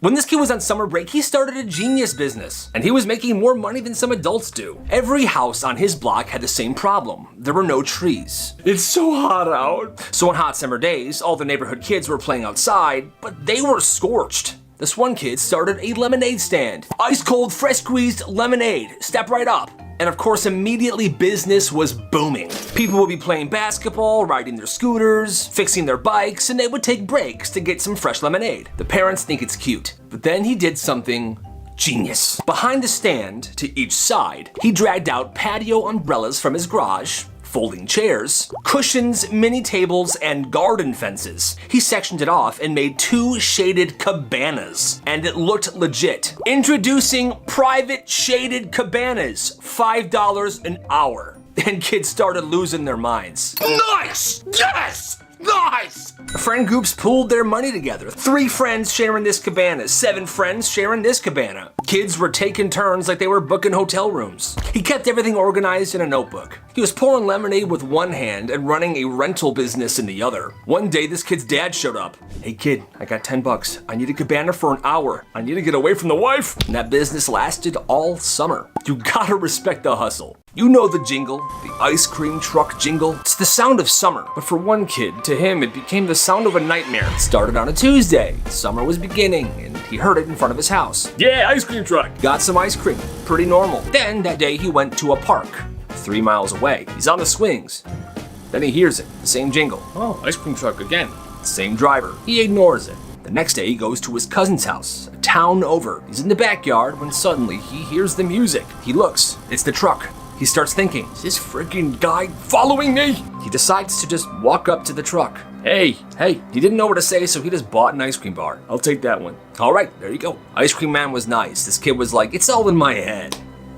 When this kid was on summer break, he started a genius business, and he was making more money than some adults do. Every house on his block had the same problem. There were no trees. It's so hot out. So on hot summer days, all the neighborhood kids were playing outside, but they were scorched. This one kid started a lemonade stand. Ice cold, fresh squeezed lemonade. Step right up. And of course, immediately business was booming. People would be playing basketball, riding their scooters, fixing their bikes, and they would take breaks to get some fresh lemonade. The parents think it's cute, but then he did something genius. Behind the stand, to each side, he dragged out patio umbrellas from his garage, folding chairs, cushions, mini tables, and garden fences. He sectioned it off and made 2 shaded cabanas, and it looked legit. Introducing private shaded cabanas, $5 an hour. And kids started losing their minds. Nice! Yes! Nice! Friend groups pooled their money together. 3 friends sharing this cabana, 7 friends sharing this cabana. Kids were taking turns like they were booking hotel rooms. He kept everything organized in a notebook. He was pouring lemonade with one hand and running a rental business in the other. One day, this kid's dad showed up. Hey kid, I got $10. I need a cabana for an hour. I need to get away from the wife. And that business lasted all summer. You gotta respect the hustle. You know the jingle, the ice cream truck jingle. It's the sound of summer, but for one kid, to him it became the sound of a nightmare. It started on a Tuesday. Summer was beginning, and he heard it in front of his house. Yeah, ice cream truck. Got some ice cream, pretty normal. Then that day he went to a park, 3 miles away. He's on the swings. Then he hears it, the same jingle. Oh, ice cream truck again. Same driver. He ignores it. The next day he goes to his cousin's house, a town over. He's in the backyard when suddenly he hears the music. He looks, it's the truck. He starts thinking, is this freaking guy following me? He decides to just walk up to the truck. Hey, he didn't know what to say, so he just bought an ice cream bar. I'll take that one. All right, there you go. Ice cream man was nice. This kid was like, it's all in my head.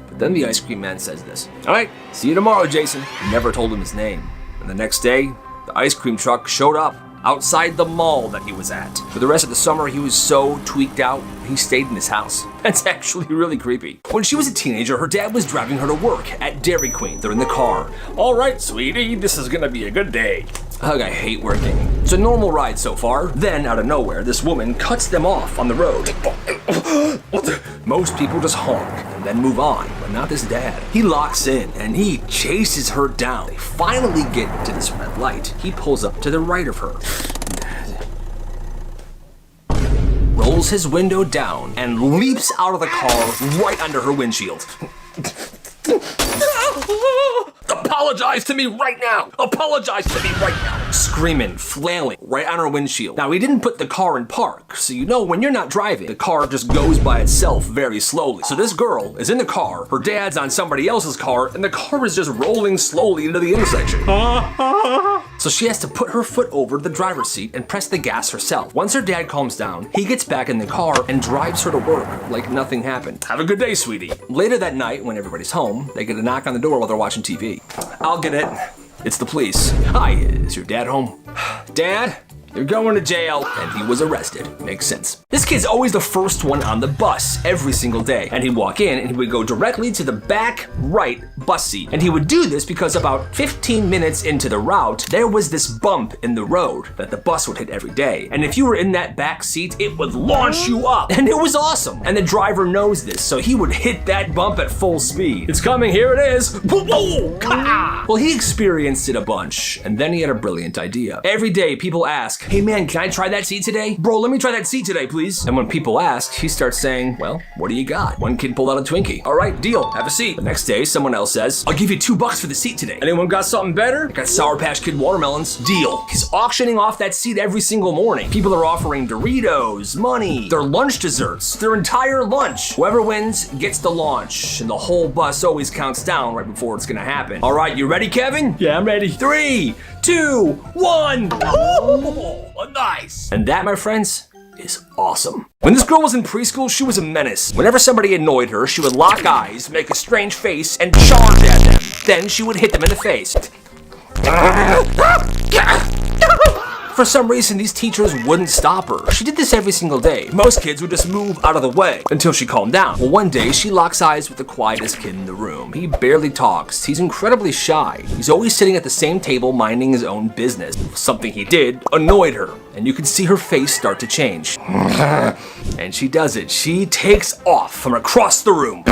But then the ice cream man says this. All right, see you tomorrow, Jason. He never told him his name. And the next day, the ice cream truck showed up outside the mall that he was at. For the rest of the summer, he was so tweaked out, he stayed in his house. That's actually really creepy. When she was a teenager, her dad was driving her to work at Dairy Queen. They're in the car. All right, sweetie, this is gonna be a good day. Ugh, I hate working. It's a normal ride so far. Then, out of nowhere, this woman cuts them off on the road. Most people just honk and then move on, but not this dad. He locks in and he chases her down. They finally get to this red light. He pulls up to the right of her, rolls his window down, and leaps out of the car right under her windshield. Apologize to me right now! Apologize to me right now! Screaming, flailing, right on her windshield. Now, he didn't put the car in park, so you know when you're not driving, the car just goes by itself very slowly. So this girl is in the car, her dad's on somebody else's car, and the car is just rolling slowly into the intersection. So she has to put her foot over the driver's seat and press the gas herself. Once her dad calms down, he gets back in the car and drives her to work like nothing happened. Have a good day, sweetie. Later that night, when everybody's home, they get a knock on the door while they're watching TV. I'll get it. It's the police. Hi, is your dad home? Dad? You're going to jail. And he was arrested. Makes sense. This kid's always the first one on the bus every single day. And he'd walk in and he would go directly to the back right bus seat. And he would do this because about 15 minutes into the route, there was this bump in the road that the bus would hit every day. And if you were in that back seat, it would launch you up. And it was awesome. And the driver knows this, so he would hit that bump at full speed. It's coming, here it is. Whoa! Well, he experienced it a bunch, and then he had a brilliant idea. Every day, people ask, hey man, can I try that seat today? Bro, let me try that seat today, please. And when people ask, he starts saying, well, what do you got? One kid pulled out a Twinkie. All right, deal, have a seat. The next day, someone else says, I'll give you $2 for the seat today. Anyone got something better? I got Sour Patch Kid watermelons. Deal. He's auctioning off that seat every single morning. People are offering Doritos, money, their lunch desserts, their entire lunch. Whoever wins gets the launch, and the whole bus always counts down right before it's gonna happen. All right, you ready, Kevin? Yeah, I'm ready. 3, 2, 1. Oh, nice. And that, my friends, is awesome. When this girl was in preschool, she was a menace. Whenever somebody annoyed her, she would lock eyes, make a strange face, and charge at them. Then she would hit them in the face. For some reason, these teachers wouldn't stop her. She did this every single day. Most kids would just move out of the way until she calmed down. Well, one day, she locks eyes with the quietest kid in the room. He barely talks. He's incredibly shy. He's always sitting at the same table minding his own business. Something he did annoyed her, and you could see her face start to change. And she does it. She takes off from across the room.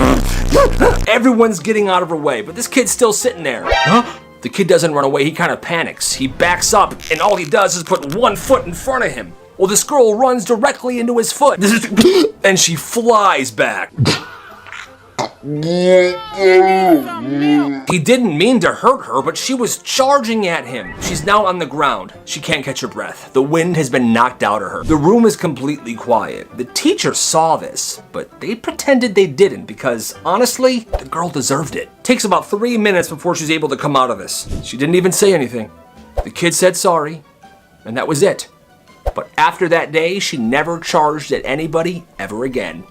Everyone's getting out of her way, but this kid's still sitting there. The kid doesn't run away, he kind of panics. He backs up, and all he does is put one foot in front of him. Well, this girl runs directly into his foot, and she flies back. He didn't mean to hurt her, but she was charging at him. She's now on the ground. She can't catch her breath. The wind has been knocked out of her. The room is completely quiet. The teacher saw this, but they pretended they didn't because, honestly, the girl deserved it. Takes about 3 minutes before she's able to come out of this. She didn't even say anything. The kid said sorry, and that was it. But after that day, she never charged at anybody ever again.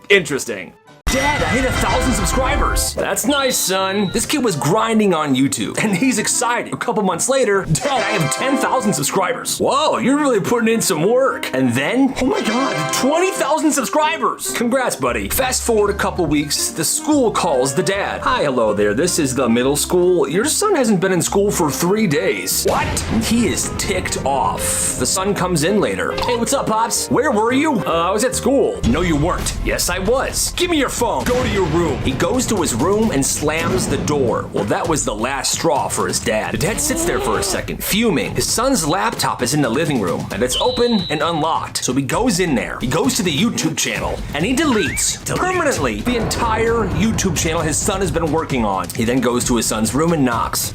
Interesting. Dad, I hit 1,000 subscribers. That's nice, son. This kid was grinding on YouTube, and he's excited. A couple months later, Dad, I have 10,000 subscribers. Whoa, you're really putting in some work. And then, oh my God, 20,000 subscribers. Congrats, buddy. Fast forward a couple weeks, the school calls the dad. Hi, hello there. This is the middle school. Your son hasn't been in school for 3 days. What? He is ticked off. The son comes in later. Hey, what's up, Pops? Where were you? I was at school. No, you weren't. Yes, I was. Give me your phone. Go to your room. He goes to his room and slams the door. Well, that was the last straw for his dad. The dad sits there for a second, fuming. His son's laptop is in the living room, and it's open and unlocked. So he goes in there. He goes to the YouTube channel, and he deletes permanently the entire YouTube channel his son has been working on. He then goes to his son's room and knocks.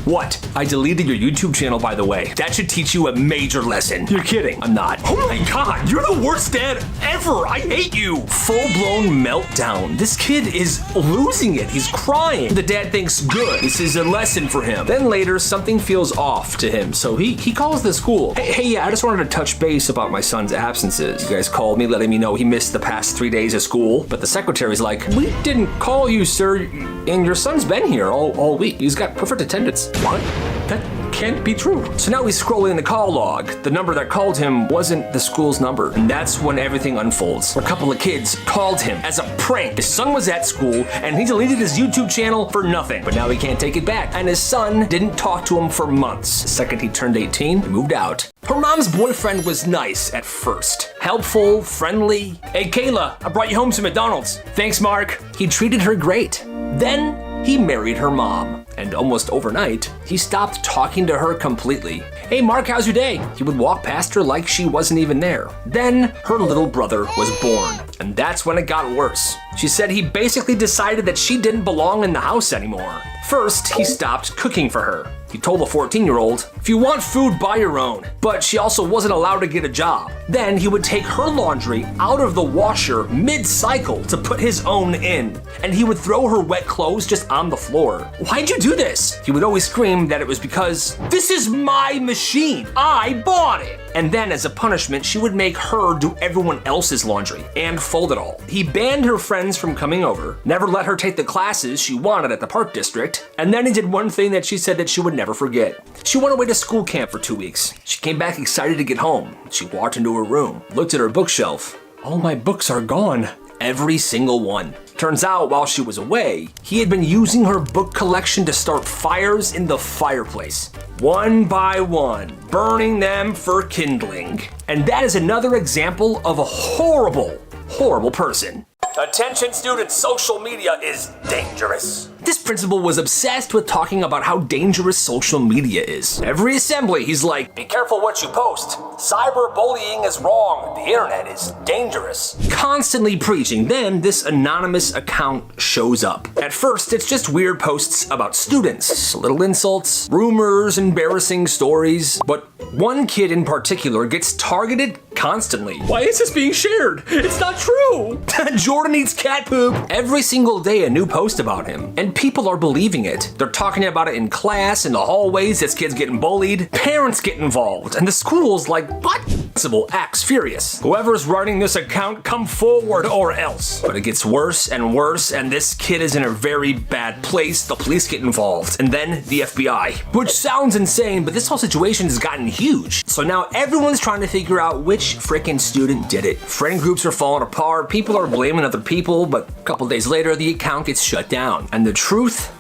What? I deleted your YouTube channel, by the way. That should teach you a major lesson. You're kidding. I'm not. Oh my God, you're the worst dad ever. I hate you. Full-blown meltdown. This kid is losing it. He's crying. The dad thinks, good, this is a lesson for him. Then later, something feels off to him, so he calls the school. Hey, yeah, I just wanted to touch base about my son's absences. You guys called me letting me know he missed the past 3 days of school, but the secretary's like, we didn't call you, sir, and your son's been here all week. He's got perfect attendance. What? That can't be true. So now he's scrolling the call log. The number that called him wasn't the school's number. And that's when everything unfolds. A couple of kids called him as a prank. His son was at school and he deleted his YouTube channel for nothing. But now he can't take it back. And his son didn't talk to him for months. The second he turned 18, he moved out. Her mom's boyfriend was nice at first. Helpful, friendly. Hey, Kayla, I brought you home some McDonald's. Thanks, Mark. He treated her great. Then he married her mom. And almost overnight, he stopped talking to her completely. Hey, Mark, how's your day? He would walk past her like she wasn't even there. Then her little brother was born. And that's when it got worse. She said he basically decided that she didn't belong in the house anymore. First, he stopped cooking for her. He told the 14-year-old, if you want food, buy your own. But she also wasn't allowed to get a job. Then he would take her laundry out of the washer mid-cycle to put his own in. And he would throw her wet clothes just on the floor. Why'd you do this? He would always scream that it was because, this is my machine. I bought it. And then as a punishment, she would make her do everyone else's laundry and fold it all. He banned her friends from coming over, never let her take the classes she wanted at the park district, and then he did one thing that she said that she would never forget. She went away to school camp for 2 weeks. She came back excited to get home. She walked into her room, looked at her bookshelf. All my books are gone. Every single one. Turns out, while she was away, he had been using her book collection to start fires in the fireplace. One by one, burning them for kindling. And that is another example of a horrible, horrible person. Attention students, social media is dangerous. This principal was obsessed with talking about how dangerous social media is. Every assembly, he's like, be careful what you post. Cyberbullying is wrong. The internet is dangerous. Constantly preaching. Then this anonymous account shows up. At first, it's just weird posts about students, little insults, rumors, embarrassing stories. But one kid in particular gets targeted constantly. Why is this being shared? It's not true. Jordan eats cat poop. Every single day, a new post about him. And people are believing it. They're talking about it in class, in the hallways, this kid's getting bullied. Parents get involved, and the school's like, what? Principal acts furious. Whoever's running this account, come forward or else. But it gets worse and worse, and this kid is in a very bad place. The police get involved, and then the FBI. Which sounds insane, but this whole situation has gotten huge. So now everyone's trying to figure out which frickin' student did it. Friend groups are falling apart, people are blaming other people, but a couple days later, the account gets shut down. And the truth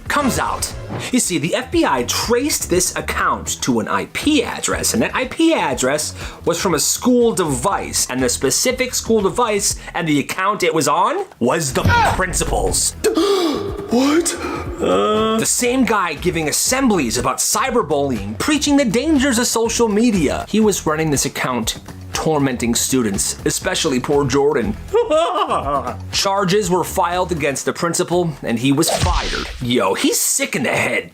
comes out. You see, the FBI traced this account to an IP address, and that IP address was from a school device, and the specific school device and the account it was on was the principal's. What? The same guy giving assemblies about cyberbullying, preaching the dangers of social media. He was running this account, tormenting students, especially poor Jordan. Charges were filed against the principal, and he was fired. Yo, he's sick in the head.